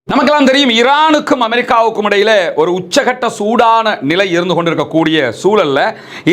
நமக்கெல்லாம் தெரியும் ஈரானுக்கும் அமெரிக்காவுக்கும் இடையில ஒரு உச்சகட்ட சூடான நிலை இருந்து கொண்டிருக்கக்கூடிய சூழல்ல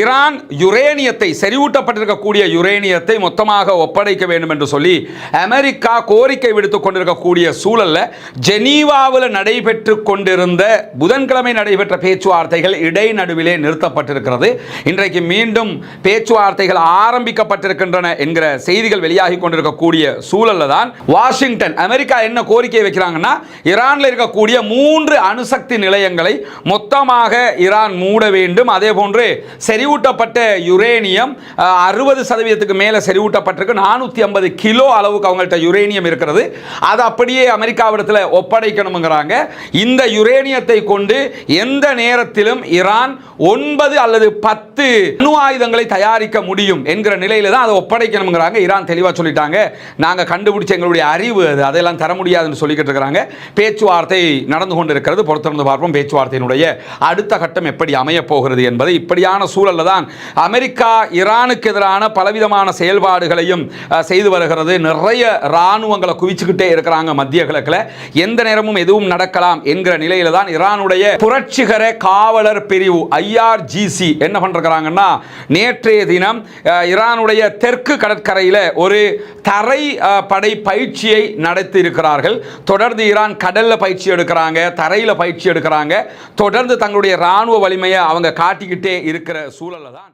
ஈரான் யுரேனியத்தை செறிவூட்டப்பட்டிருக்கக்கூடிய யுரேனியத்தை மொத்தமாக ஒப்படைக்க வேண்டும் என்று சொல்லி அமெரிக்கா கோரிக்கை விடுத்துக் கொண்டிருக்கக்கூடிய சூழல்ல ஜெனீவாவில் நடைபெற்று கொண்டிருந்த புதன்கிழமை நடைபெற்ற பேச்சுவார்த்தைகள் இடைநடுவிலே நிறுத்தப்பட்டிருக்கிறது. இன்றைக்கு மீண்டும் பேச்சுவார்த்தைகள் ஆரம்பிக்கப்பட்டிருக்கின்றன என்கிற செய்திகள் வெளியாகி கொண்டிருக்கக்கூடிய சூழல்ல தான் வாஷிங்டன் அமெரிக்கா என்ன கோரிக்கை வைக்கிறாங்கன்னா ஈரானில் இருக்கக்கூடிய 3 அணுசக்தி நிலையங்களை மொத்தமாக ஈரான் மூட வேண்டும். அதே போன்று செறிவூட்டப்பட்ட யுரேனியம் 60% மேலே செறிவூட்டப்பட்டிருக்கு. 450 கிலோ அளவுக்கு அவங்கள்ட்ட யுரேனியம் இருக்கிறது. அது அப்படியே அமெரிக்காவிடத்தில் ஒப்படைக்கணுங்கிறாங்க. இந்த யுரேனியத்தை கொண்டு எந்த நேரத்திலும் ஈரான் 9 அல்லது 10 அணு ஆயுதங்களை தயாரிக்க முடியும் என்கிற நிலையில தான் அதை ஒப்படைக்கணுங்கிறாங்க. ஈரான் தெளிவாக சொல்லிட்டாங்க, நாங்கள் கண்டுபிடிச்ச எங்களுடைய அறிவு அதெல்லாம் தர முடியாதுன்னு சொல்லிக்கிட்டு இருக்கிறாங்க. பேச்சுவார்த்தை நடந்து கொண்டிருக்கிறது. பொறுத்திருந்து பார்ப்போம் பேச்சுவார்த்தையினுடைய அடுத்த கட்டம் எப்படி அமைய போகிறது என்பது. இப்படியான சூழல்ல தான் அமெரிக்கா ஈரானுக்கு எதிரான பலவிதமான செயல்பாடுகளையும் செய்து வருகிறது. நிறைய இராணுவங்களை குவிச்சுக்கிட்டே இருக்கிறாங்க மத்திய கிழக்கில். எந்த நேரமும் எதுவும் நடக்கலாம் என்கிற நிலையில தான் ஈரானுடைய புரட்சிகர காவலர் பிரிவு IRGC என்ன பண்றாங்கன்னா, நேற்றைய தினம் ஈரானுடைய தெற்கு கடற்கரையில் ஒரு தரை படை பயிற்சியை நடத்தி இருக்கிறார்கள். தொடர்ந்து ஈரான் கடல்ல பயிற்சி எடுக்கிறாங்க, தரையில பயிற்சி எடுக்கிறாங்க. தொடர்ந்து தங்களுடைய ராணுவ வலிமையை அவங்க காட்டிக்கிட்டே இருக்கிற சூழல்ல தான்